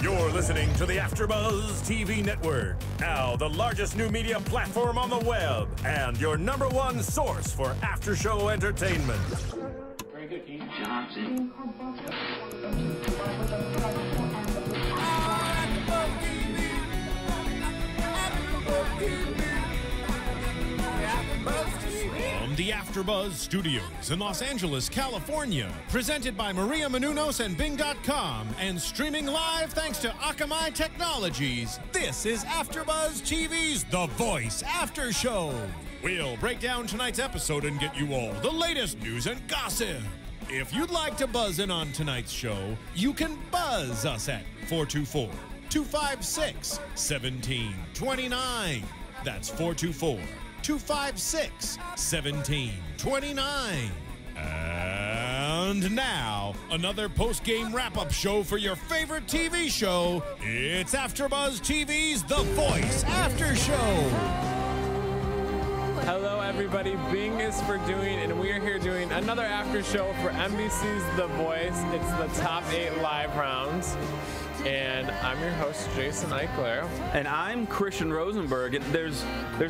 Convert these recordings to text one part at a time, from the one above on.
You're listening to the AFTERBUZZ TV Network, now the largest new media platform on the web, and your #1 source for after-show entertainment. Very good, Keith Johnson. From the AFTERBUZZ Studios in Los Angeles, California, presented by Maria Menounos and Bing.com, and streaming live thanks to Akamai Technologies, this is AFTERBUZZ TV's The Voice After Show. We'll break down tonight's episode and get you all the latest news and gossip. If you'd like to buzz in on tonight's show, you can buzz us at 424-256-1729. That's 424-256-1729. And now, another post-game wrap-up show for your favorite TV show. It's AFTERBUZZ TV's The Voice After Show. Hello, everybody. Bing is for doing, and we are here doing another after show for NBC's The Voice. It's the top 8 live rounds. And I'm your host, Jason Ikeler. And I'm Christian Rosenberg. And there's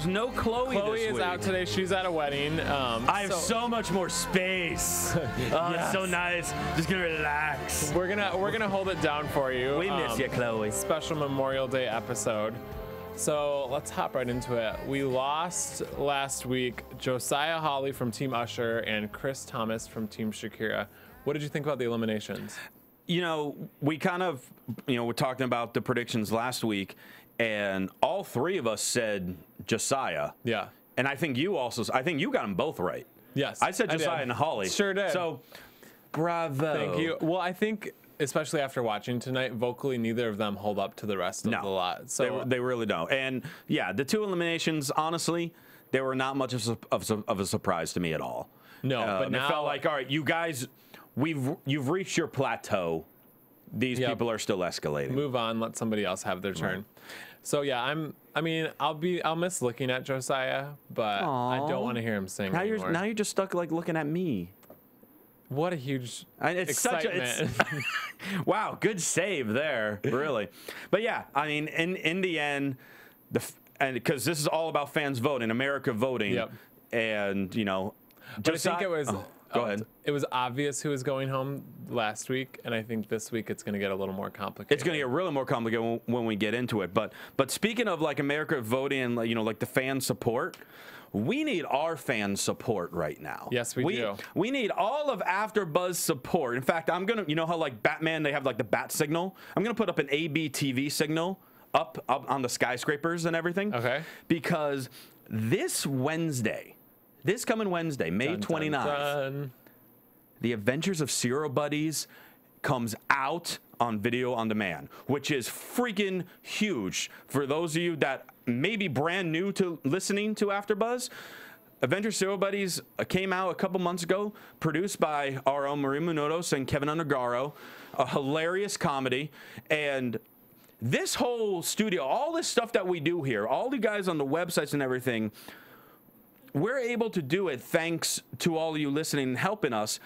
no Chloe this week. Chloe is out today. She's at a wedding. I have so much more space. Oh, yes. It's so nice. Just gonna relax. We're gonna hold it down for you. We miss you, Chloe. Special Memorial Day episode. So let's hop right into it. We lost last week Josiah Hawley from Team Usher and Chris Thomas from Team Shakira. What did you think about the eliminations? You know, we kind of, we're talking about the predictions last week, and all three of us said Josiah. Yeah. And I think you got them both right. Yes. I said Josiah and Holly. Sure did. So, bravo. Thank you. Well, I think, especially after watching tonight, vocally, neither of them hold up to the rest of the lot. So they really don't. And yeah, the two eliminations, honestly, they were not much of a surprise to me at all. No, but now it felt like, all right, you guys, you've reached your plateau. These people are still escalating. Move on. Let somebody else have their turn. Right. So yeah, I'll miss looking at Josiah, but I don't want to hear him sing anymore. Now you're just stuck like looking at me. What a huge excitement. Wow, good save there, really. But yeah, I mean, in the end, because this is all about fans voting, America voting, and but I think it was. Go ahead. It was obvious who was going home last week, and I think this week it's going to get a little more complicated. It's going to get really more complicated when we get into it. But speaking of like America voting and like the fan support, we need our fan support right now. Yes, we do. We need all of AFTERBUZZ support. In fact, I'm gonna, how like Batman, they have like the bat signal. I'm gonna put up an ABTV signal up on the skyscrapers and everything. Okay. Because this coming Wednesday, May 29th, The Adventures of Zero Buddies comes out on video on demand, which is freaking huge. For those of you that may be brand new to listening to AFTERBUZZ, Adventures Zero Buddies came out a couple months ago, produced by our own Maria Menounos and Kevin Undergaro, a hilarious comedy. And this whole studio, all this stuff that we do here, all you guys on the websites and everything, we're able to do it thanks to all of you listening and helping us.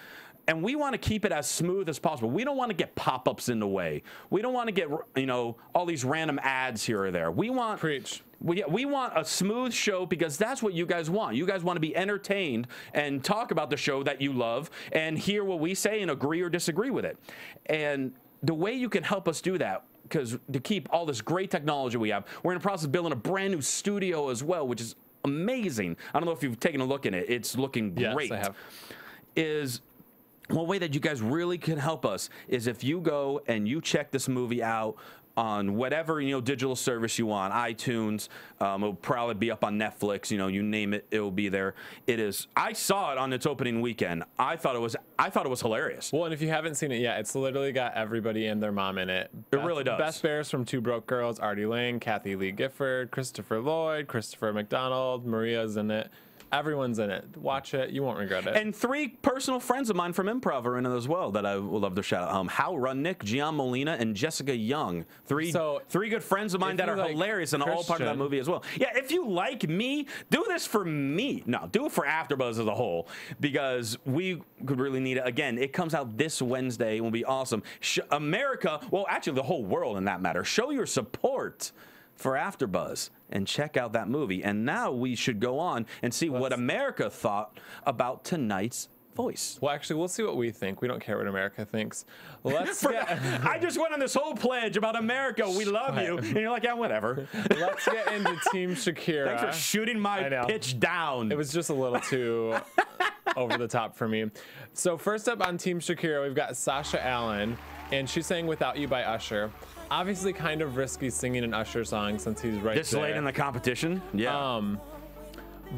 And we want to keep it as smooth as possible. We don't want to get pop-ups in the way. We don't want to get, all these random ads here or there. We want we want a smooth show because that's what you guys want. You guys want to be entertained and talk about the show that you love and hear what we say and agree or disagree with it. And the way you can help us do that, because to keep all this great technology we have, we're in the process of building a brand new studio as well, which is amazing. I don't know if you've taken a look in it. It's looking great. Yes, I have. One way that you guys really can help us is if you go and you check this movie out on whatever digital service you want, iTunes. It'll probably be up on Netflix. You name it, it will be there. It is. I saw it on its opening weekend. I thought it was hilarious. Well, and if you haven't seen it yet, it's literally got everybody and their mom in it. It really does. Beth Bears from Two Broke Girls, Artie Lang, Kathy Lee Gifford, Christopher Lloyd, Christopher McDonald, Maria's in it. Everyone's in it. Watch it. You won't regret it. And 3 personal friends of mine from improv are in it as well that I would love to shout out. Hal Rudnick, Gian Molina, and Jessica Young. Three good friends of mine that are hilarious and all part of that movie as well. Yeah, if you like me, do this for me. No, do it for AfterBuzz as a whole, because we could really need it. Again, it comes out this Wednesday. It will be awesome. America, well, actually the whole world in that matter, show your support for AfterBuzz and check out that movie. And now we should go on and see what America thought about tonight's Voice. Well, actually, we'll see what we think. We don't care what America thinks. I just went on this whole pledge about America. We love you. And you're like, yeah, whatever. Let's get into Team Shakira. Thanks for shooting my pitch down. It was just a little too over the top for me. So first up on Team Shakira, we've got Sasha Allen, and she's sang Without You by Usher. Obviously kind of risky singing an Usher song since he's right this there. late in the competition. Yeah.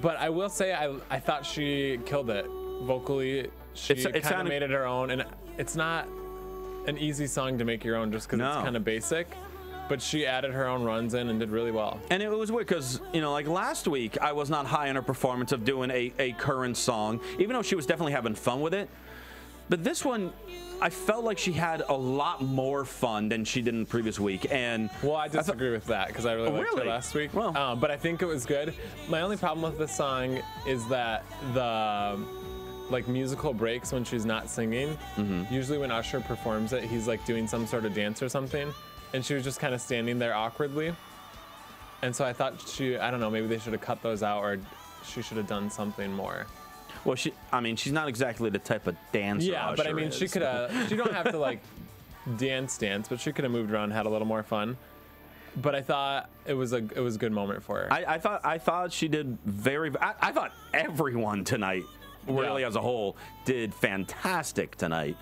But I will say I thought she killed it. Vocally, she kind of made it her own, and it's not an easy song to make your own just because it's kind of basic, but she added her own runs in and did really well. And it was weird because, you know, like last week, I was not high on her performance of doing a current song, even though she was definitely having fun with it. But this one, I felt like she had a lot more fun than she did in the previous week. And well, I disagree with that because I really liked it last week. Well. But I think it was good. My only problem with this song is that the musical breaks when she's not singing. Usually when Usher performs it, he's like doing some sort of dance or something, and she was just kind of standing there awkwardly. And so I thought I don't know, maybe they should have cut those out, or she should have done something more. Well, I mean, she's not exactly the type of dancer. Yeah, but I mean, she could have. She don't have to like dance, but she could have moved around, had a little more fun. But I thought it was a good moment for her. I thought she did I thought everyone tonight, really as a whole, did fantastic tonight.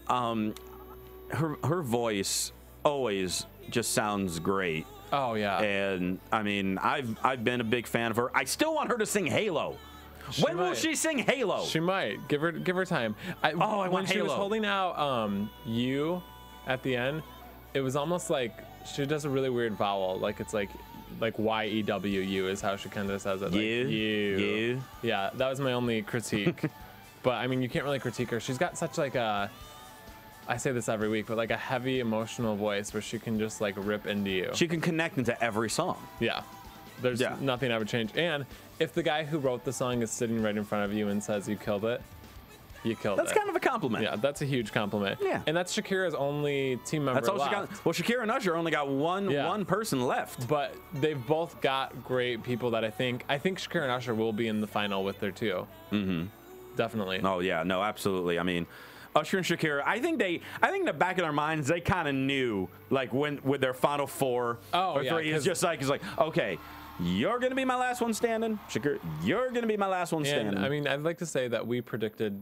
Her voice always just sounds great. Oh yeah. And I mean, I've been a big fan of her. I still want her to sing Halo. When will she sing Halo? She might. Give her time. I want when Halo. She was holding out you at the end, it was almost like she does a really weird vowel. Like it's like Y-E-W-U is how she kind of says it. Like, you. Yeah, that was my only critique. But I mean, you can't really critique her. She's got such like a, I say this every week, but like a heavy emotional voice where she can just like rip into you. She can connect into every song. Yeah. There's nothing I would change. And if the guy who wrote the song is sitting right in front of you and says you killed it, you killed it. That's kind of a compliment. Yeah, that's a huge compliment. Yeah. And that's Shakira's only team member left. She got. Well, Shakira and Usher only got one person left. But they've both got great people that I think Shakira and Usher will be in the final with their two. Mm-hmm. Definitely. Oh yeah, no, absolutely. I mean, Usher and Shakira, I think in the back of their minds they kind of knew, like when with their final 4 or 3, it's like, okay, you're gonna be my last one standing, Shakira. You're gonna be my last one standing. I mean, I'd like to say that we predicted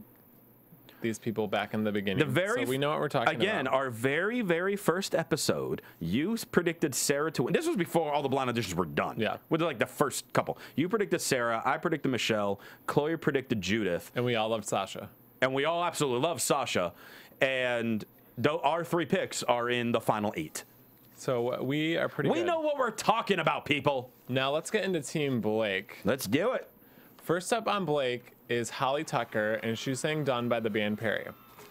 these people back in the beginning. So we know what we're talking about. Again, our very, very first episode, you predicted Sarah to win. This was before all the blind auditions were done. Yeah. With like the first couple. You predicted Sarah, I predicted Michelle, Chloe predicted Judith. And we all loved Sasha. And we all absolutely love Sasha. And our 3 picks are in the final 8. So we are pretty good. We know what we're talking about, people. Now let's get into Team Blake. Let's do it. First up on Blake is Holly Tucker, and she sang Done by the band Perry.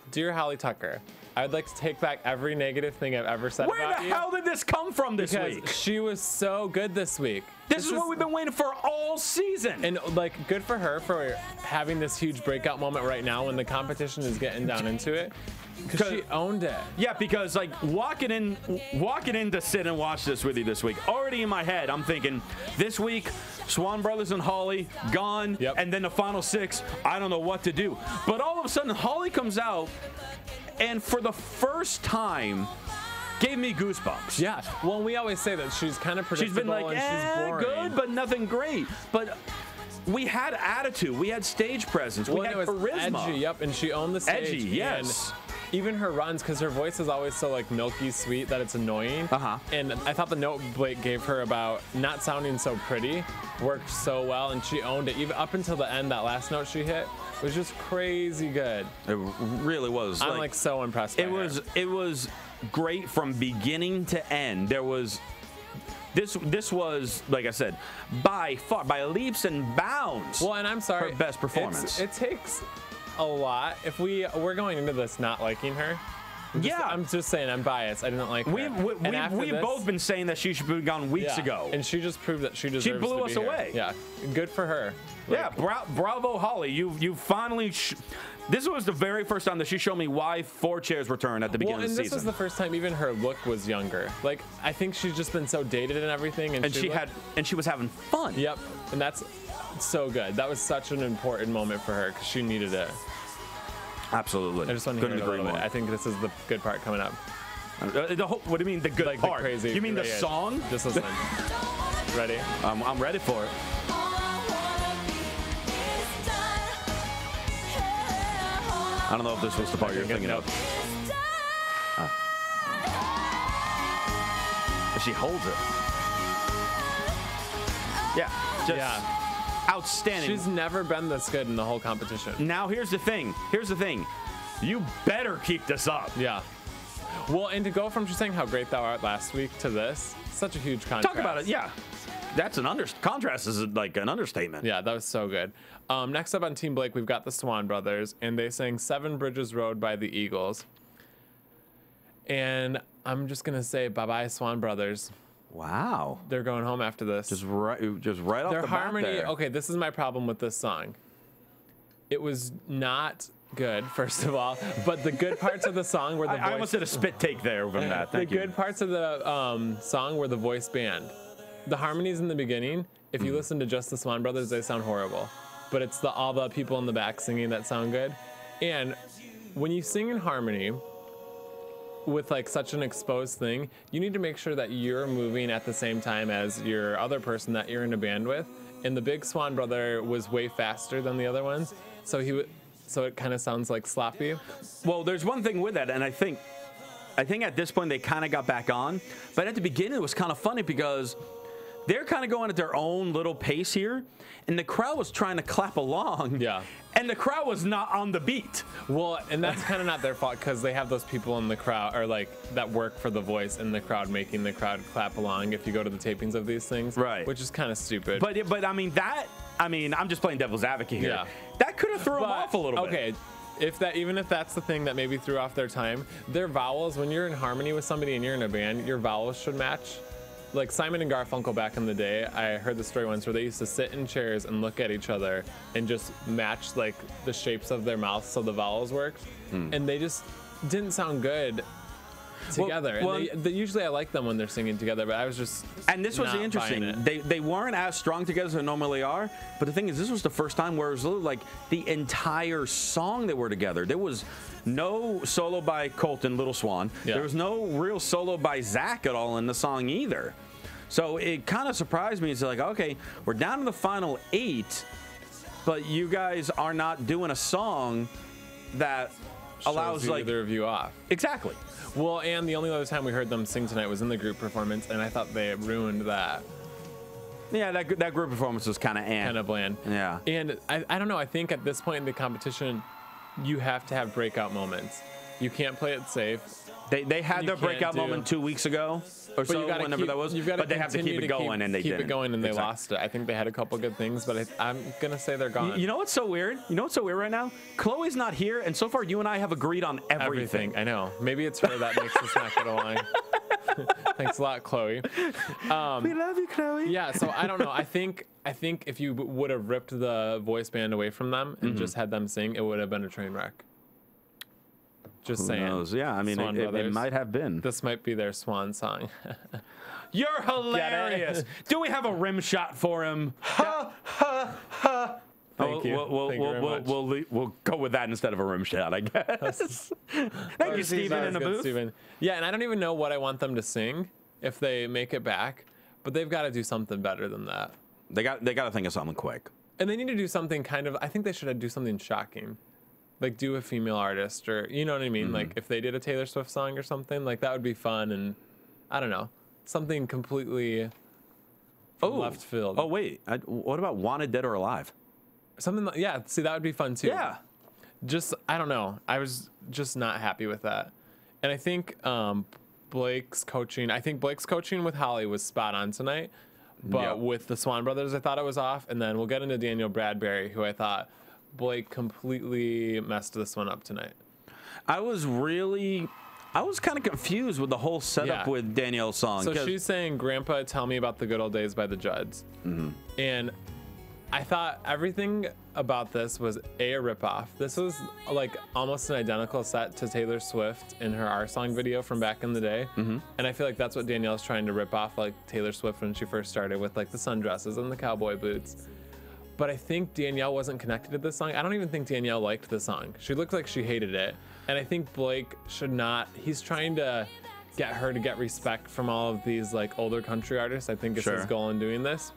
Dear Holly Tucker, I'd like to take back every negative thing I've ever said about you. Where the hell did this come from this week? Because she was so good this week. This is what we've been waiting for all season. And like, good for her for having this huge breakout moment right now when the competition is getting down into it. Because she owned it. Yeah, because like walking in to sit and watch this with you this week, already in my head, I'm thinking this week, Swan Brothers and Holly gone, and then the final 6, I don't know what to do. But all of a sudden, Holly comes out, and for the first time, gave me goosebumps. Yeah. Well, we always say that she's kind of predictable. She's been like, she's boring. Good, but nothing great. But we had attitude. We had stage presence. We had charisma. Edgy, yep, and she owned the stage. Edgy, yes. And even her runs, because her voice is always so like milky sweet that it's annoying. And I thought the note Blake gave her about not sounding so pretty worked so well, and she owned it. Even up until the end, that last note she hit was just crazy good. It really was. I'm like so impressed by her. It was great from beginning to end. There was this was, like I said, by far, by leaps and bounds. Well, and I'm sorry, her best performance. It takes a lot. If we're going into this not liking her. I'm just saying I'm biased. I didn't like her. We've both been saying that she should be gone weeks ago. And she just proved that she deserves to be here. She blew us away. Yeah, good for her. Yeah, bravo, Holly. You finally. This was the very first time that she showed me why 4 chairs return at the beginning of the season. And this was the first time even her look was younger. Like, I think she's just been so dated and everything. And she was having fun. Yep, and that's so good. That was such an important moment for her because she needed it. Absolutely. I just want to hear it a little bit. I think this is the good part coming up. What do you mean the good part? The crazy. You mean the song? Just listen. Ready? I'm ready for it. I don't know if this was the part you're thinking of. But she holds it. Yeah. Just outstanding. She's never been this good in the whole competition. Now here's the thing. You better keep this up. Yeah. Well, and to go from just saying how great thou art last week to this, such a huge contrast. Talk about it. Yeah. That's contrast is like an understatement. Yeah, that was so good. Next up on Team Blake, we've got the Swan Brothers, and they sang 7 Bridges Road by the Eagles. And I'm just going to say bye-bye, Swan Brothers. Wow. They're going home after this. Just right off the bat there. Okay, this is my problem with this song. It was not good, first of all, but the good parts of the song were the voice. I almost did a spit take there from that. Thank you. The good parts of the song were the voice band. The harmonies in the beginning, if you listen to just the Swan Brothers, they sound horrible. But it's all the people in the back singing that sound good. And when you sing in harmony with like such an exposed thing, you need to make sure that you're moving at the same time as your other person that you're in a band with. And the big Swan Brother was way faster than the other ones, so it kind of sounds like sloppy. Well, there's one thing with that, and I think at this point they kind of got back on. But at the beginning it was kind of funny because they're kind of going at their own little pace here, and the crowd was trying to clap along. Yeah. And the crowd was not on the beat. Well, and that's kind of not their fault because they have those people in the crowd, or like that work for The Voice in the crowd, making the crowd clap along if you go to the tapings of these things. Right. Which is kind of stupid. But I mean, I'm just playing devil's advocate here. Yeah. That could have thrown them off a little bit. Okay. Even if that's the thing that maybe threw off their time, their vowels, when you're in harmony with somebody and you're in a band, your vowels should match. Like Simon and Garfunkel back in the day, I heard the story once where they used to sit in chairs and look at each other and just match like the shapes of their mouths so the vowels worked. And they just didn't sound good together. And usually I like them when they're singing together, but I was just And this was interesting. They weren't as strong together as they normally are, but the thing is, this was the first time where it was like the entire song they were together. There was no solo by Colton, Little Swan. Yeah. There was no real solo by Zach at all in the song either. So it kind of surprised me. It's like, okay, we're down to the final 8, but you guys are not doing a song that allows like either of you off. Exactly. Well, and the only other time we heard them sing tonight was in the group performance, and I thought they ruined that. Yeah, that group performance was kind of bland. Yeah. And I don't know. I think at this point in the competition, you have to have breakout moments. You can't play it safe. They had their breakout moment 2 weeks ago or so, whenever that was. But they have to keep it going, and they didn't. Keep it going, and they lost it. I think they had a couple good things, but I'm gonna say they're gone. You know what's so weird? Right now? Chloe's not here, and so far you and I have agreed on everything. I know. Maybe it's her that makes us not get along. Thanks a lot, Chloe. We love you, Chloe. Yeah. So I don't know. I think if you would have ripped the voice band away from them and just had them sing, it would have been a train wreck. Just saying. Who knows? Yeah, I mean, it might have been. This might be their swan song. You're hilarious. Do we have a rim shot for him? Ha, ha, ha. Thank you. We'll go with that instead of a rim shot, I guess. Thank you, Steven, in the booth. Steven. Yeah, and I don't even know what I want them to sing if they make it back, but they've got to do something better than that. They got to think of something quick. And they need to do something I think they should do something shocking. Like do a female artist, or you know what I mean? Like if they did a Taylor Swift song or something, like that would be fun. And I don't know, something completely left field. Oh wait, what about Wanted Dead or Alive? Something like, yeah, see, that would be fun too. Yeah. I don't know. I was just not happy with that. And I think Blake's coaching. I think Blake's coaching with Holly was spot on tonight. But with the Swan Brothers, I thought it was off. And then we'll get into Danielle Bradbury, who I thought Blake completely messed this one up tonight. I was kind of confused with the whole setup with Danielle's song. So she's saying, "Grandpa, tell me about the good old days" by the Judds. And I thought everything about this was a ripoff. This was like almost an identical set to Taylor Swift in her Our Song video from back in the day. And I feel like that's what Danielle's trying to rip off, like Taylor Swift when she first started with like the sundresses and the cowboy boots. But I think Danielle wasn't connected to this song. I don't even think Danielle liked the song. She looked like she hated it. And I think Blake should not, he's trying to get her to get respect from all of these like older country artists. I think it's his goal in doing this.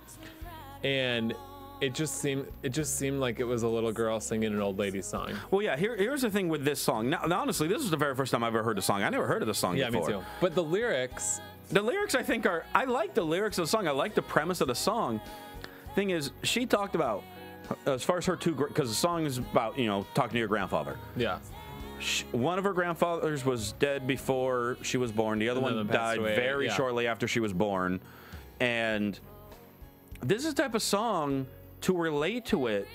And it just seemed like it was a little girl singing an old lady song. Well, yeah, here's the thing with this song. Now, honestly, this is the very first time I've ever heard the song. I never heard of the song before. Yeah, me too. But the lyrics, I think I like the lyrics of the song. I like the premise of the song. Thing is, she talked about, as far as her because the song is about, talking to your grandfather. Yeah. One of her grandfathers was dead before she was born. The other one died very shortly after she was born. And this is the type of song, to relate to it,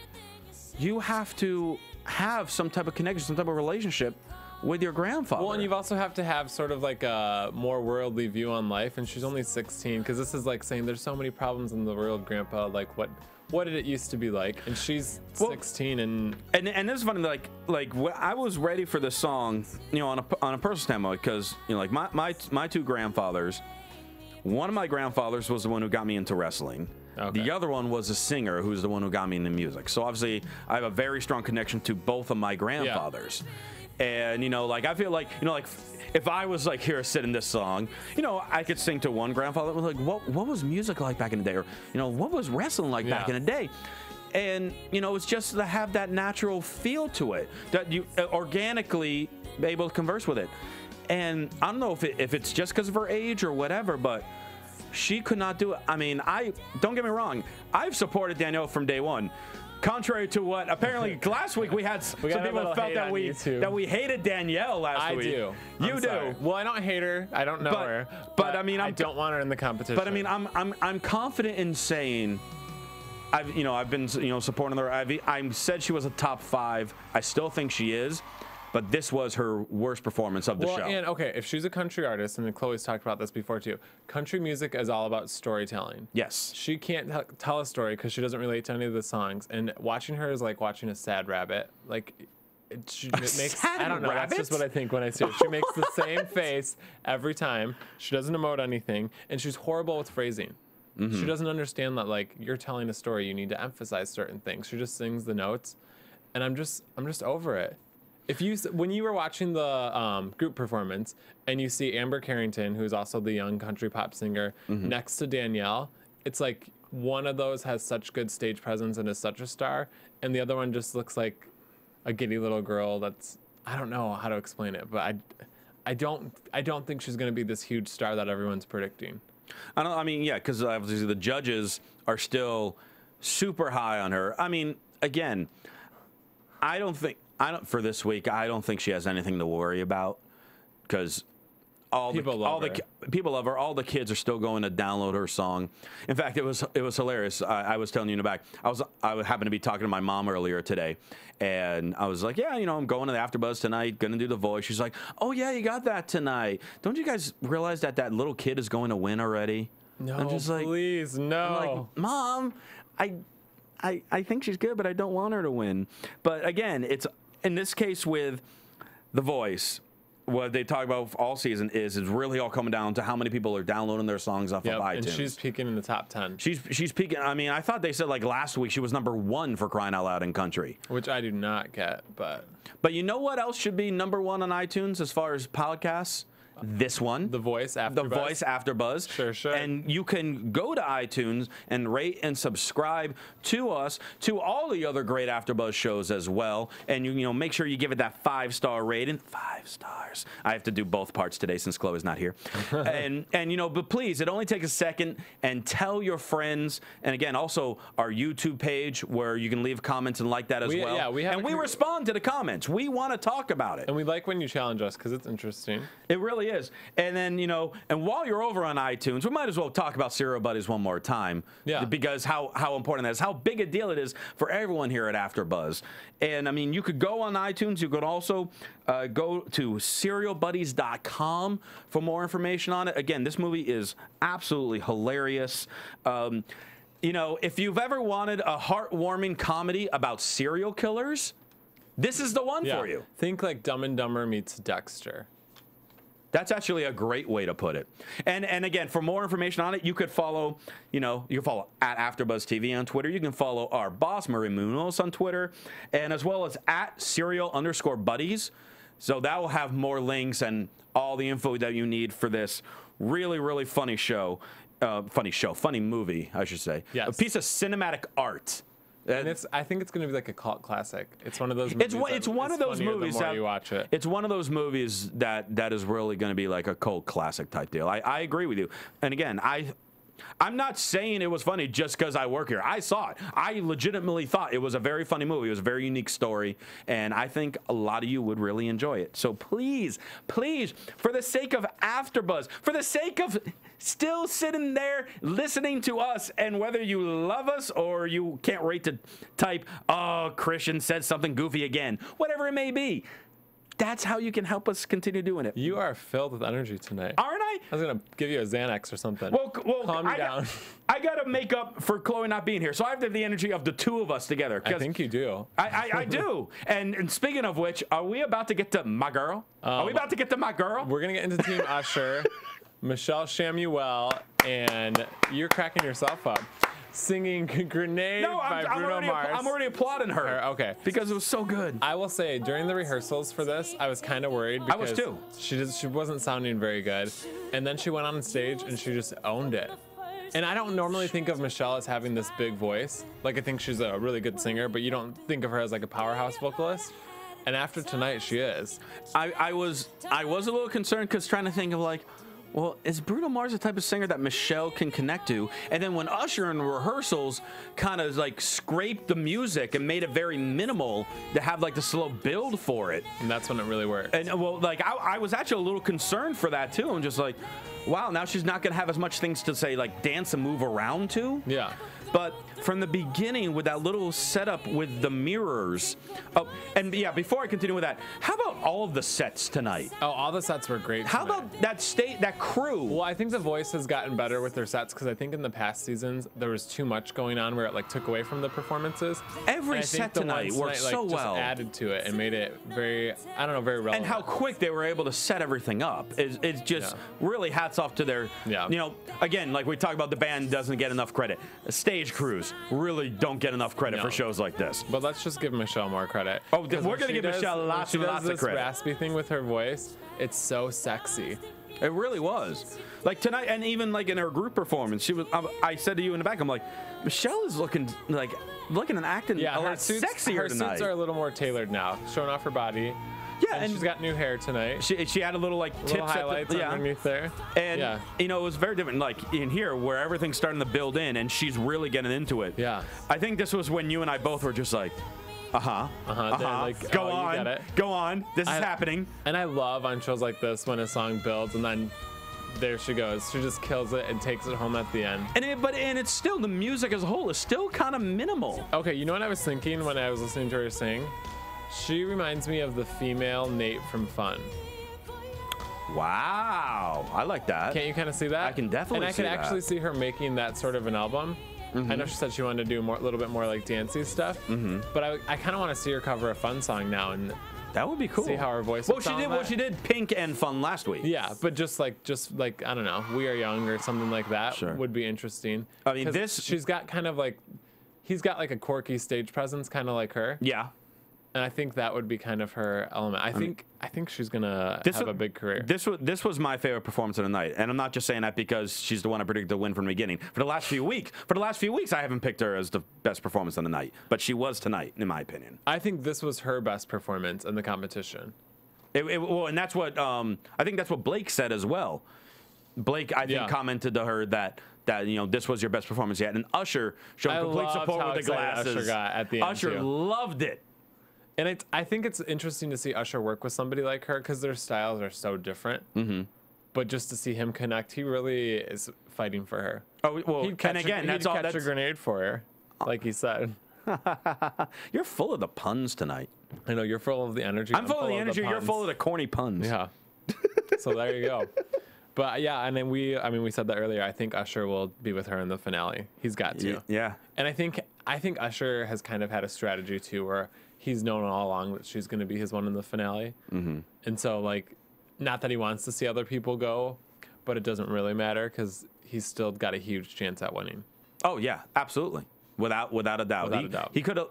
you have to have some type of connection, some type of relationship with your grandfather. Well, and you also have to have sort of like a more worldly view on life. And she's only 16, because this is like saying there's so many problems in the world, Grandpa. Like, what did it used to be like? And she's 16, and this is funny. Like I was ready for this song, on a personal standpoint, because like my two grandfathers. One of my grandfathers was the one who got me into wrestling. Okay. The other one was a singer who's the one who got me into music. So obviously, I have a very strong connection to both of my grandfathers. Yeah. And like I feel like like if I was like here sitting this song, I could sing to one grandfather like what was music like back in the day, or what was wrestling like back in the day. And it's just to have that natural feel to it, that you organically be able to converse with it. And I don't know if it's just because of her age or whatever, but she could not do it. I mean, don't get me wrong, I've supported Danielle from day one. Contrary to what apparently last week we had some people felt that we hated Danielle last week. I do. You do. Sorry. Well, I don't hate her. I don't know her. But I mean, I don't want her in the competition. But I mean, I'm confident in saying I've been supporting her. I said she was a top 5. I still think she is. But this was her worst performance of the show. And okay, if she's a country artist, and Chloe's talked about this before too, country music is all about storytelling. Yes. She can't tell a story because she doesn't relate to any of the songs. And watching her is like watching a sad rabbit. Like, it makes, I don't know, that's just what I think when I see her. She makes the same face every time. She doesn't emote anything. And she's horrible with phrasing. She doesn't understand that, like, you're telling a story, you need to emphasize certain things. She just sings the notes. And I'm just over it. When you were watching the group performance and you see Amber Carrington, who's also the young country pop singer, next to Danielle, it's like one of those has such good stage presence and is such a star, and the other one just looks like a giddy little girl that's, I don't know how to explain it, but I don't think she's going to be this huge star that everyone's predicting. I mean, yeah, because obviously the judges are still super high on her. I mean, again, for this week, I don't think she has anything to worry about, because people love her. All the kids are still going to download her song. In fact, it was hilarious. I was telling you in the back. I happened to be talking to my mom earlier today, and I was like, yeah, I'm going to the AFTERBUZZ tonight, gonna do The Voice. She's like, oh yeah, you got that tonight. Don't you guys realize that little kid is going to win already? No, I'm just like, please, no. I'm like, Mom, I think she's good, but I don't want her to win. But again, it's in this case with The Voice, what they talk about all season is really all coming down to how many people are downloading their songs off of iTunes. And she's peaking in the top 10. She's peaking. I mean, I thought they said like last week she was #1 for crying out loud in country, which I do not get. But you know what else should be #1 on iTunes as far as podcasts? This one, The Voice AFTERBUZZ. The Voice AFTERBUZZ. Sure. And you can go to iTunes and rate and subscribe to us, to all the other great AFTERBUZZ shows as well. And you make sure you give it that 5-star rating. 5 stars. I have to do both parts today since Chloe's not here. and but please, it only takes a second, and tell your friends. And again, also our YouTube page where you can leave comments and like that as well. Yeah, we respond to the comments. We want to talk about it. And we like when you challenge us because it's interesting. It really is. And then, you know, and while you're over on iTunes, we might as well talk about Serial Buddies one more time. Yeah. Because how important that is, how big a deal it is for everyone here at AfterBuzz. And, I mean, you could go on iTunes. You could also go to serialbuddies.com for more information on it. Again, this movie is absolutely hilarious. You know, if you've ever wanted a heartwarming comedy about serial killers, this is the one for you. Think like Dumb and Dumber meets Dexter. That's actually a great way to put it. And again, for more information on it, you could follow, you know, you can follow at AfterBuzz TV on Twitter. You can follow our boss, Maria Munoz, on Twitter, and as well as at serial_buddies. So that will have more links and all the info that you need for this really, really funny show. Funny movie, I should say. Yes. A piece of cinematic art. And I think it's going to be like a cult classic. It's one of those movies. It's one of those movies that you watch it. It's one of those movies that is really going to be like a cult classic type deal. I agree with you. And again, I'm not saying it was funny just because I work here. I saw it. I legitimately thought it was a very funny movie. It was a very unique story, and I think a lot of you would really enjoy it. So please, please, for the sake of AfterBuzz, for the sake of still sitting there listening to us, and whether you love us or you can't wait to type, oh, Christian said something goofy again, whatever it may be, that's how you can help us continue doing it. You are filled with energy tonight. Aren't I? I was going to give you a Xanax or something. Well calm you down. I got to make up for Chloe not being here. So I have to have the energy of the two of us together. I think you do. I do. And speaking of which, are we about to get to my girl? Are we about to get to my girl? We're going to get into Team Usher, Michelle Shamuel, and you're cracking yourself up. Singing Grenade by Bruno Mars. I'm already applauding her. Okay. Because it was so good. I will say, during the rehearsals for this, I was kind of worried because I was too. She wasn't sounding very good. And then she went on stage and she just owned it. And I don't normally think of Michelle as having this big voice. Like, I think she's a really good singer, but you don't think of her as like a powerhouse vocalist. And after tonight, she is. I was a little concerned because trying to think of like, well, is Bruno Mars the type of singer that Michelle can connect to? And then when Usher in rehearsals kind of like scraped the music and made it very minimal to have like the slow build for it. And that's when it really worked. And well, like I was actually a little concerned for that too. I'm just like, wow, now she's not going to have as much things to say like dance and move around to. Yeah. But from the beginning with that little setup with the mirrors. Oh, and yeah, before I continue with that, how about all of the sets tonight? Oh, all the sets were great How about that crew? Well, I think The Voice has gotten better with their sets because I think in the past seasons there was too much going on where it like took away from the performances. Every set tonight worked so well. Just added to it and made it very, I don't know, very relevant. And how quick they were able to set everything up. It's just really hats off to their, you know, again, like we talk about the band doesn't get enough credit. Stage crews really don't get enough credit for shows like this. But let's just give Michelle more credit. Oh, we're going to give Michelle lots and lots of credit. This raspy thing with her voice, it's so sexy. It really was. Like tonight, and even like in her group performance, she was. I said to you in the back, I'm like, Michelle is looking and acting a lot sexier her tonight. Her suits are a little more tailored now, showing off her body. Yeah, and she's got new hair tonight. She had a little like little tips highlights underneath there. And you know, it was very different. Like in here, where everything's starting to build in, and she's really getting into it. Yeah. I think this was when you and I both were just like, like, go on. This is happening. And I love on shows like this when a song builds and then there she goes. She just kills it and takes it home at the end. And it's still, the music as a whole is still kind of minimal. Okay, you know what I was thinking when I was listening to her sing? She reminds me of the female Nate from Fun. Wow, I like that. Can't you kind of see that? I can definitely see that. And I could actually see her making that sort of an album. I know she said she wanted to do a little bit more like dancey stuff, but I kind of want to see her cover a Fun song now and that would be cool. See how her voice. Well, she did Pink and Fun last week. Yeah, but just like I don't know, We Are Young or something like that would be interesting. I mean, she's got kind of like he's got like a quirky stage presence, kind of like her. Yeah. And I think that would be kind of her element. I think she's gonna have a big career. This was my favorite performance of the night, and I'm not just saying that because she's the one I predicted to win from the beginning. For the last few weeks, I haven't picked her as the best performance of the night, but she was tonight, in my opinion. I think this was her best performance in the competition. Well, and that's what I think that's what Blake said as well. Blake, I think, commented to her that you know this was your best performance yet, and Usher showed complete support with the glasses. Usher got at the end Usher loved it. And I think it's interesting to see Usher work with somebody like her because their styles are so different. but just to see him connect, he really is fighting for her. Oh well, and again, that's all. Catch a grenade for her, like he said. You're full of the puns tonight. I know, you're full of the energy. I'm full of the energy. You're full of the corny puns. Yeah. So there you go. But yeah, and then we said that earlier. I think Usher will be with her in the finale. He's got to. Yeah. And I think Usher has kind of had a strategy too, where he's known all along that she's going to be his one in the finale. Mm-hmm. And so, like, not that he wants to see other people go, but it doesn't really matter because he's still got a huge chance at winning. Oh yeah, absolutely, without a doubt. He could have.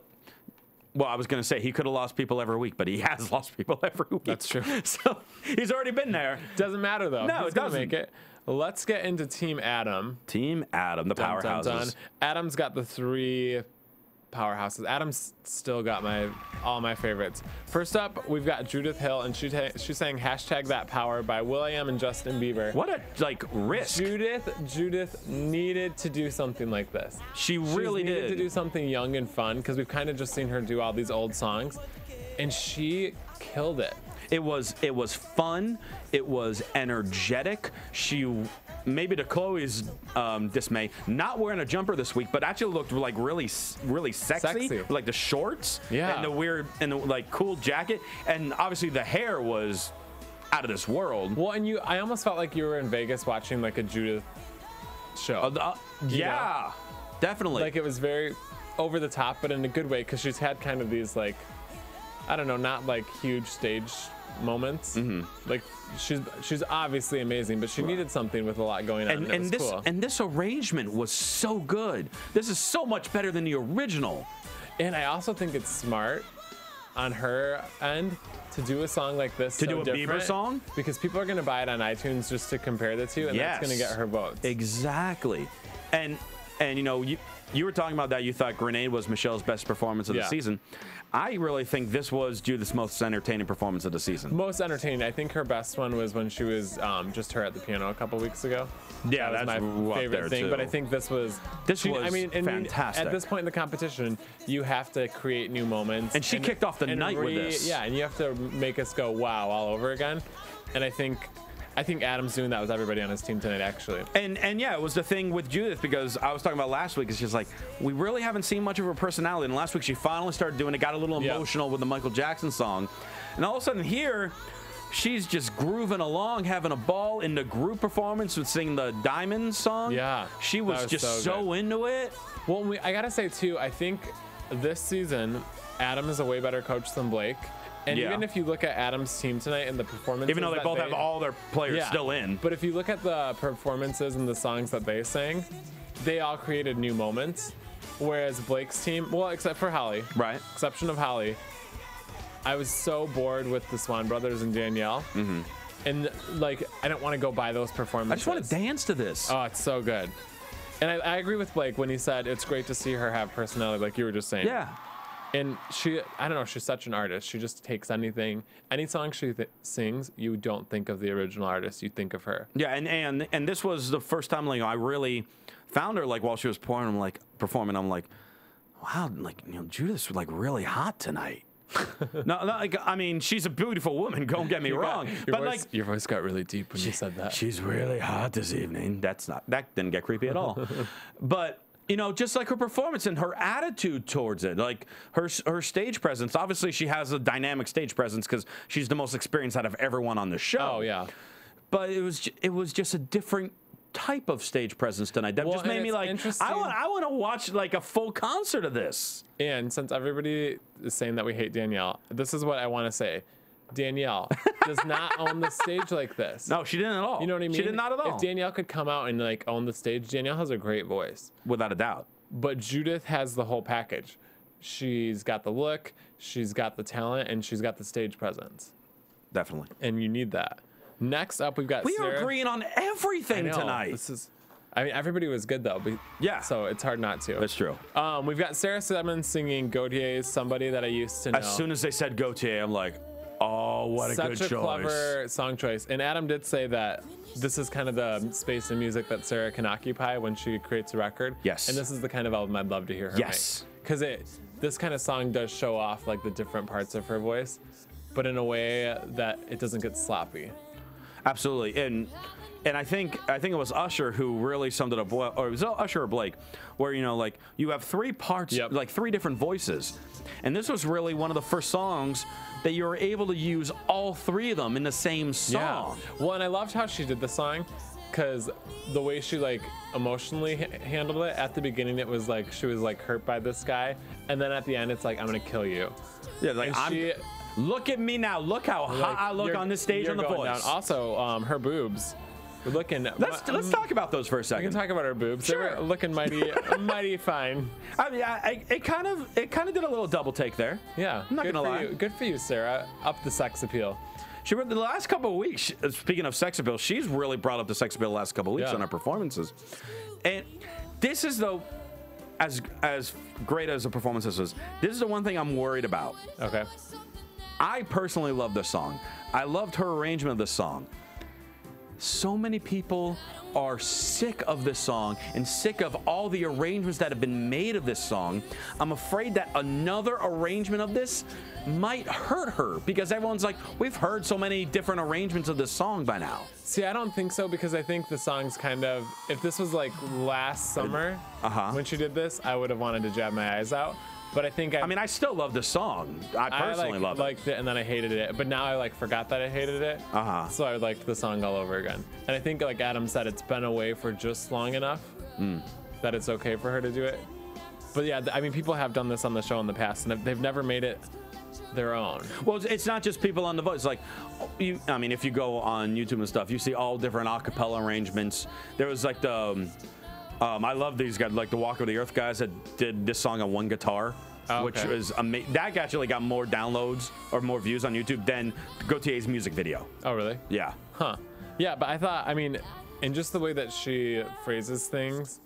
Well, I was going to say he could have lost people every week, but he has lost people every week. That's true. So he's already been there. Doesn't matter though. No, he's it doesn't make it. Let's get into Team Adam. Team Adam, the powerhouses. Dun, dun, dun. Adam's got the 3 powerhouses. Adam's still got all my favorites. First up, we've got Judith Hill, and she sang #ThatPower by will.i.am and Justin Bieber. What a risk. Judith needed to do something like this. She really needed to do something young and fun because we've kind of just seen her do all these old songs, and she killed it. It was fun. It was energetic. She, maybe to Chloe's dismay, not wearing a jumper this week, but actually looked like really sexy. Like the shorts, and the weird and the like cool jacket, and obviously the hair was out of this world. Well, and I almost felt like you were in Vegas watching like a Judith show. Yeah, definitely. Like it was very over the top, but in a good way because she's had kind of these like, I don't know, not like huge stage moments. Mm-hmm. Like she's obviously amazing, but she needed something with a lot going on. And this cool. and this arrangement was so good. This is so much better than the original. And I also think it's smart on her end to do a song like this. To do a Bieber song? Because people are going to buy it on iTunes just to compare the two, and that's going to get her votes. Exactly. And you know, you were talking about that. You thought Grenade was Michelle's best performance of the season. I really think this was Judith's most entertaining performance of the season. Most entertaining. I think her best one was when she was just her at the piano a couple weeks ago. Yeah, that was my favorite thing. Too. But I think this was fantastic. At this point in the competition, you have to create new moments. And she kicked off the night with this. Yeah, and you have to make us go wow all over again. And I think Adam's doing that with everybody on his team tonight, actually. And yeah, it was the thing with Judith, because I was talking about last week, is she's like, we really haven't seen much of her personality. And last week she finally started doing it, got a little emotional with the Michael Jackson song. And all of a sudden here, she's just grooving along, having a ball in the group performance with singing the Diamond song. Yeah. She was just so into it. Well, I got to say, too, I think this season, Adam is a way better coach than Blake. And even if you look at Adam's team tonight and the performances, even though they both have all their players still in, but if you look at the performances and the songs that they sang, they all created new moments. Whereas Blake's team, well, except for Holly, exception of Holly, I was so bored with the Swan Brothers and Danielle, and like I don't want to go by those performances. I just want to dance to this. Oh, it's so good. And I agree with Blake when he said it's great to see her have personality, like you were just saying. Yeah. And I don't know, she's such an artist. She just takes any song she sings, you don't think of the original artist, you think of her. Yeah, and this was the first time like I really found her like while she was performing. I'm like, wow, like Judith's like really hot tonight. No, like I mean, she's a beautiful woman. Don't get me wrong, but your voice got really deep when you said that. She's really hot this evening. That didn't get creepy at all, but. Just like her performance and her attitude towards it, like her stage presence. Obviously, she has a dynamic stage presence because she's the most experienced out of everyone on the show. Oh yeah, but it was just a different type of stage presence tonight. That just made me like, I want to watch like a full concert of this. And since everybody is saying that we hate Danielle, this is what I want to say. Danielle does not own the stage like this. No, she didn't at all. You know what I mean? She did not at all. If Danielle could come out and like own the stage, Danielle has a great voice. Without a doubt. But Judith has the whole package. She's got the look, she's got the talent, and she's got the stage presence. Definitely. And you need that. Next up, we've got Sarah. We are agreeing on everything tonight. Everybody was good though. Yeah. So it's hard not to. That's true. We've got Sarah Simmons singing Gautier's "Somebody That I Used to Know." As soon as they said Gautier, I'm like, oh, what a good choice. Such a clever song choice. And Adam did say that this is kind of the space in music that Sarah can occupy when she creates a record. Yes. And this is the kind of album I'd love to hear her make. Because this kind of song does show off like the different parts of her voice, but in a way that it doesn't get sloppy. Absolutely. And I think it was Usher who really summed it up well, or it was Usher or Blake, where, you know, like, you have 3 parts, like 3 different voices. And this was really one of the first songs that you were able to use all 3 of them in the same song. Yeah. Well, and I loved how she did the song, because the way she, like, emotionally handled it. At the beginning, it was like she was, like, hurt by this guy. And then at the end, it's like, I'm going to kill you. Yeah, like, look at me now. Look how hot I look on this stage on The Voice. Down. Also, her boobs. We're looking. Let's talk about those for a second. We can talk about her boobs. Sure. They were looking mighty fine. I mean, it kind of did a little double take there. Yeah, I'm not gonna lie. Good for you, Sarah. Up the sex appeal. The last couple of weeks, speaking of sex appeal, she's really brought up the sex appeal the last couple of weeks on her performances. And this is as great as the performances was, this is the one thing I'm worried about. Okay. I personally love this song. I loved her arrangement of this song. So many people are sick of this song and sick of all the arrangements that have been made of this song. I'm afraid that another arrangement of this might hurt her, because everyone's like, we've heard so many different arrangements of this song by now. See, I don't think so, because I think the song's kind of, if this was like last summer when she did this, I would have wanted to jab my eyes out. But I think I still love the song. I personally liked it, and then I hated it. But now I like forgot that I hated it. So I liked the song all over again. And I think, like Adam said, it's been away for just long enough that it's okay for her to do it. But yeah, I mean, people have done this on the show in the past, and they've never made it their own. Well, it's not just people on The Voice. Like, I mean, if you go on YouTube and stuff, you see all different a cappella arrangements. There was like the. I love these guys, like the Walk of the Earth guys that did this song on one guitar, which was amazing. That actually got more downloads or more views on YouTube than Gautier's music video. Oh, really? Yeah. Huh. Yeah, but I thought, I mean, and just the way that she phrases things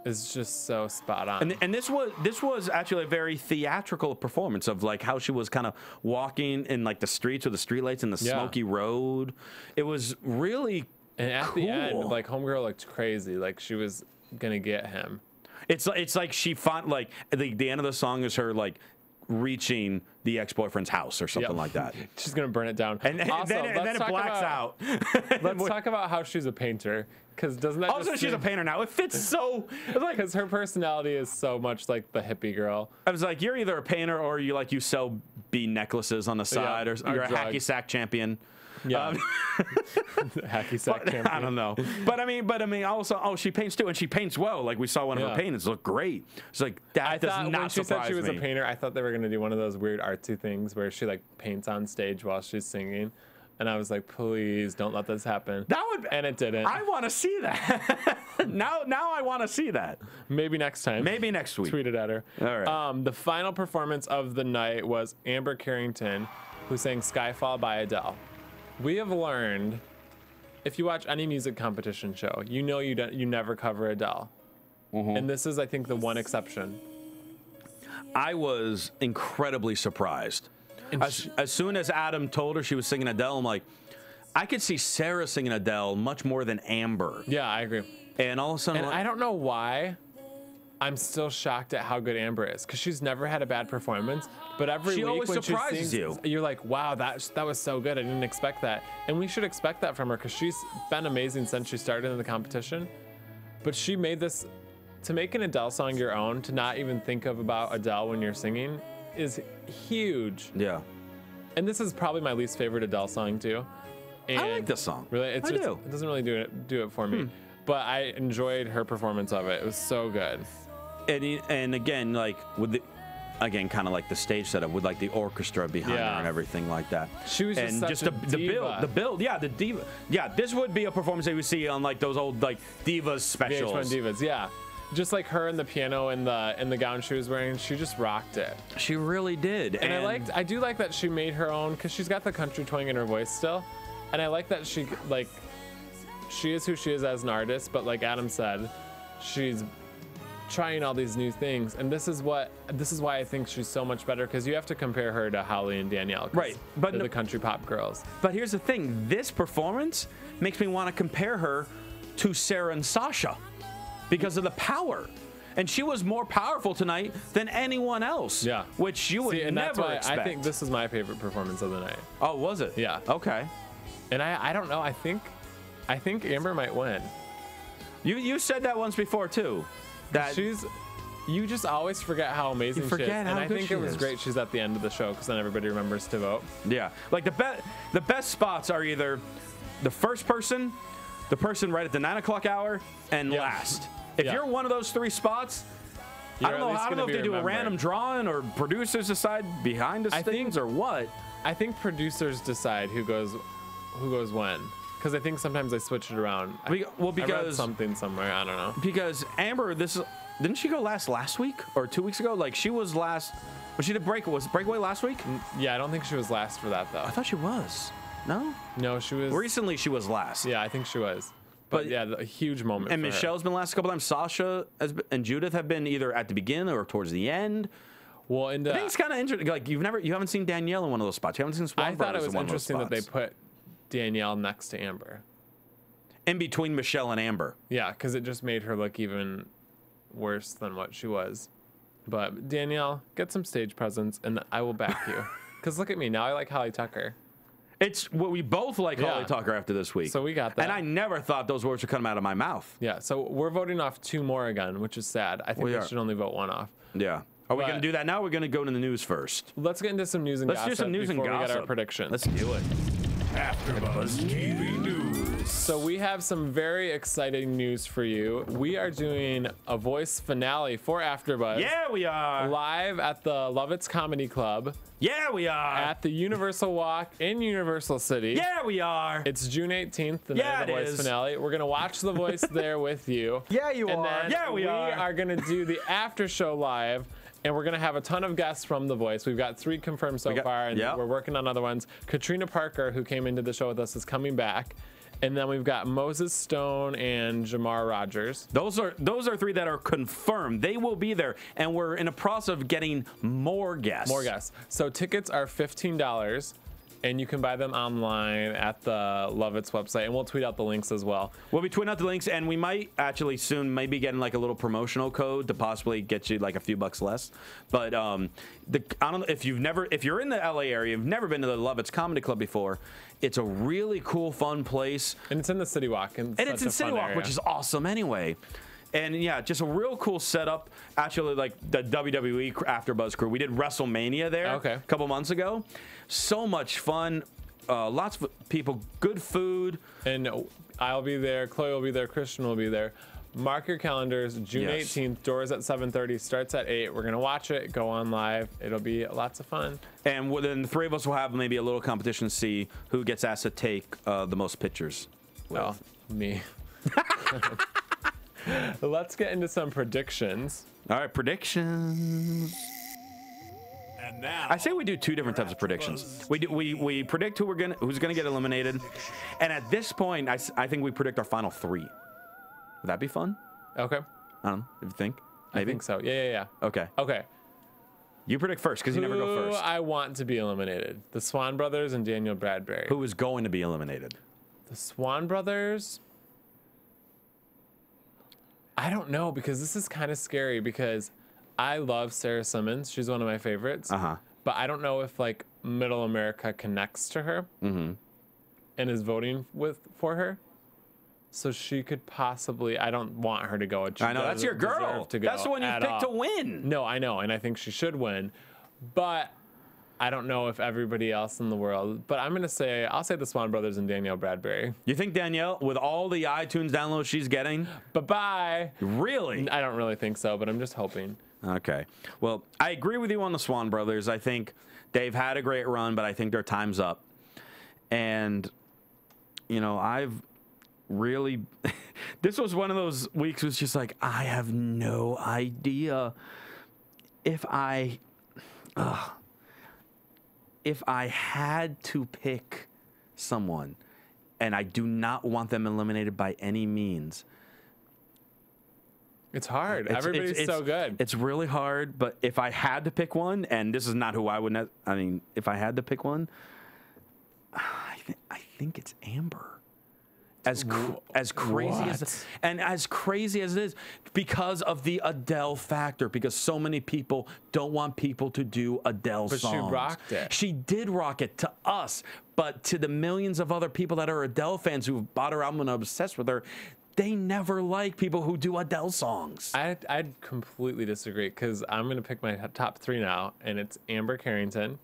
is just so spot on. And this was actually a very theatrical performance of like how she was kind of walking in like the streets with the streetlights and the smoky road. It was really And at the end, like, homegirl looked crazy. Like, she was gonna get him. It's like she found, like, the end of the song is her, like, reaching the ex-boyfriend's house or something like that. She's gonna burn it down. And then it blacks out. Let's talk about how she's a painter, because doesn't that also she's a painter now. It fits so, like, because her personality is so much like the hippie girl. I was like, you're either a painter or you sell bead necklaces on the side, or you're a hacky sack champion. Yeah, hacky sack champion. I don't know, but I mean, also, she paints too, and she paints well. Like, we saw one of her paintings look great. It's like that does not when she said she was me. a painter, I thought they were gonna do one of those weird artsy things where she like paints on stage while she's singing, and I was like, please don't let this happen. And it didn't. I want to see that. now I want to see that. Maybe next time. Maybe next week. Tweet it at her. All right. The final performance of the night was Amber Carrington, who sang "Skyfall" by Adele. We have learned, if you watch any music competition show, you know you never cover Adele. And this is, I think, the one exception. I was incredibly surprised. As soon as Adam told her she was singing Adele, I'm like, I could see Sarah singing Adele much more than Amber. Yeah, I agree. And all of a sudden, I don't know why, I'm still shocked at how good Amber is, because she's never had a bad performance. But every week when she sings, you're like, wow, that was so good. I didn't expect that. And we should expect that from her, because she's been amazing since she started in the competition. But she made this, to make an Adele song your own, to not even think about Adele when you're singing, is huge. Yeah. And this is probably my least favorite Adele song too. And I like this song. Really, it doesn't really do it for me. But I enjoyed her performance of it. It was so good. And again, like with kind of like the stage setup with like the orchestra behind her and everything like that. She was just such a diva. The build, the diva. Yeah, this would be a performance that we see on like those old like Divas specials. VH1 Divas, yeah. Just like her and the piano and the gown she was wearing, she just rocked it. She really did. And I do like that she made her own, because she's got the country twang in her voice still. And I like that she is who she is as an artist, but like Adam said, she's trying all these new things, and this is why I think she's so much better, because you have to compare her to Holly and Danielle, right? But they're the country pop girls. But here's the thing: this performance makes me want to compare her to Sarah and Sasha because of the power, and she was more powerful tonight than anyone else. Yeah, which you would never expect. I think this is my favorite performance of the night. Oh, was it? Yeah. Okay. And I don't know. I think Amber might win. You said that once before too. That you just always forget how amazing she is. And I think it was great she's at the end of the show because then everybody remembers to vote. Yeah. Like the best spots are either the first person, the person right at the 9 o'clock hour, and last. If you're one of those 3 spots, I don't know if they do a random drawing or producers decide behind the scenes or what. I think producers decide who goes when. Because I think sometimes they switch it around. I read something somewhere. I don't know. Because Amber, didn't she go last week or 2 weeks ago? Like she was last. Was she was Breakaway last week? Yeah, I don't think she was last for that though. I thought she was. No. No, she was. Recently, she was last. Yeah, I think she was. But yeah, a huge moment. And for Michelle's been last a couple times. Sasha and Judith have been either at the beginning or towards the end. Well, I think it's kind of interesting. Like you haven't seen Danielle in one of those spots. You haven't seen Swan Brothers. I thought it was interesting that they put Danielle next to Amber. In between Michelle and Amber. Yeah, because it just made her look even worse than what she was. But Danielle, get some stage presence, and I will back you. Because look at me now. I like Holly Tucker. It's what we both like Holly Tucker after this week. So we got that. And I never thought those words would come out of my mouth. Yeah. So we're voting off 2 more again, which is sad. I think we should only vote 1 off. Yeah. Are we going to do that now? We're going to go to the news first. Let's get into some news and gossip. Let's do some news and gossip. We get our predictions. Let's do it. AfterBuzz TV News. So we have some very exciting news for you. We are doing a voice finale for AfterBuzz. Yeah, we are. Live at the Lovitz Comedy Club. Yeah, we are. At the Universal Walk in Universal City. Yeah, we are. It's June 18th, the night of the voice finale. We're going to watch The Voice there with you. Yeah, you are. Then yeah, we are. We are going to do the after show live. And we're going to have a ton of guests from The Voice. We've got 3 confirmed so far, and we're working on other ones. Katrina Parker, who came into the show with us, is coming back. And then we've got Moses Stone and Jamar Rogers. Those are 3 that are confirmed. They will be there, and we're in a process of getting more guests. More guests. So tickets are $15. And you can buy them online at the Lovitz website, and we'll tweet out the links as well. We'll be tweeting out the links, and we might actually soon maybe getting like a little promotional code to possibly get you like a few bucks less. But I don't know if you're in the LA area, you've never been to the Lovitz Comedy Club before. It's a really cool, fun place, and it's in the City Walk, and it's in City Walk, which is awesome anyway. And yeah, just a real cool setup. Actually, like the WWE AfterBuzz crew, we did WrestleMania there a couple months ago. So much fun. Lots of people, good food. And I'll be there. Chloe will be there. Christian will be there. Mark your calendars. June 18th. Doors at 7:30. Starts at 8. We're gonna watch it. Go on live. It'll be lots of fun. And then the 3 of us will have maybe a little competition to see who gets asked to take the most pictures. Well, me. Let's get into some predictions. All right, predictions. And now I say we do 2 different types of predictions. We predict who's gonna get eliminated, and at this point, I think we predict our final 3. Would that be fun? Okay. I don't know. If you think, maybe. I think so. Yeah. Okay. You predict first because you never go first. I want to be eliminated. The Swan Brothers and Daniel Bradbury. Who is going to be eliminated? The Swan Brothers. I don't know, because this is kind of scary, because I love Sarah Simmons. She's one of my favorites. But I don't know if like Middle America connects to her and is voting for her. So she could possibly. I don't want her to go. I know, that's your girl. That's the one you picked to win. No, I know, and I think she should win. But I don't know if everybody else in the world, but I'll say the Swan Brothers and Danielle Bradbury. You think Danielle, with all the iTunes downloads she's getting? Bye-bye. Really? I don't really think so, but I'm just hoping. Okay. Well, I agree with you on the Swan Brothers. I think they've had a great run, but I think their time's up. And, I've really, this was one of those weeks was just like, I have no idea if I had to pick someone, and I do not want them eliminated by any means. It's hard. Everybody's so good. It's really hard, but if I had to pick one, and this is not who I would, if I had to pick one, I think it's Amber. As crazy as it is, because of the Adele factor, because so many people don't want people to do Adele songs. But she rocked it. She did rock it to us, but to the millions of other people that are Adele fans who've bought her album and are obsessed with her, they never like people who do Adele songs. I'd completely disagree, because I'm going to pick my top 3 now, and it's Amber Carrington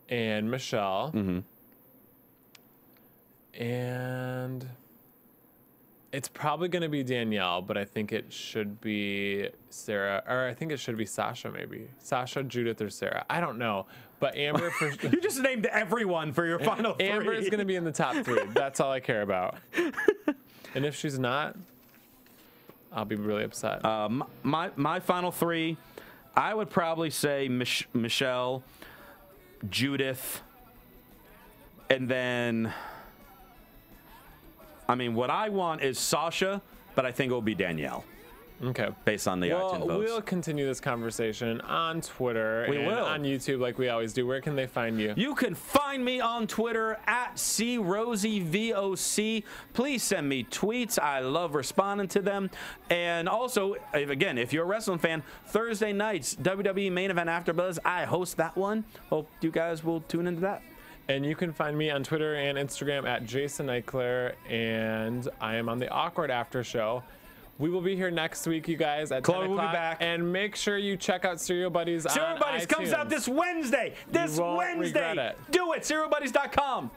and Michelle. And it's probably going to be Danielle, but I think it should be Sarah, or I think it should be Sasha, maybe. Sasha, Judith, or Sarah. I don't know. But Amber... You just named everyone for your final 3. Amber is going to be in the top 3. That's all I care about. And if she's not, I'll be really upset. My final 3, I would probably say Michelle, Judith, and then... I mean, what I want is Sasha, but I think it will be Danielle. Okay. Based on the iTunes votes. We'll continue this conversation on Twitter and on YouTube like we always do. Where can they find you? You can find me on Twitter at CRosieVOC. Please send me tweets. I love responding to them. And also, again, if you're a wrestling fan, Thursday nights, WWE Main Event AfterBuzz, I host that one. Hope you guys will tune into that. And you can find me on Twitter and Instagram at Jason Ikeler, and I am on the Awkward After Show. We will be here next week, you guys, at 10 o'clock. Chloe will be back. And make sure you check out Cereal Buddies on Cereal Buddies iTunes. comes out this Wednesday. This Wednesday. Do it. CerealBuddies.com.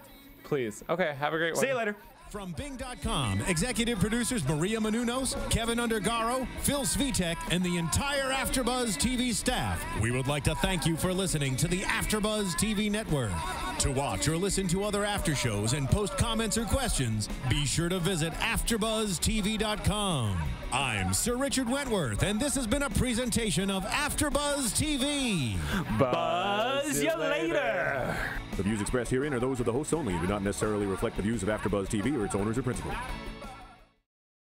Please. Okay, have a great one. See you later. From Bing.com, executive producers Maria Menounos, Kevin Undergaro, Phil Svitek, and the entire AfterBuzz TV staff, we would like to thank you for listening to the AfterBuzz TV network. To watch or listen to other after shows and post comments or questions, be sure to visit AfterBuzzTV.com. I'm Sir Richard Wentworth, and this has been a presentation of AfterBuzz TV. Buzz you later. The views expressed herein are those of the hosts only and do not necessarily reflect the views of AfterBuzz TV or its owners or principals.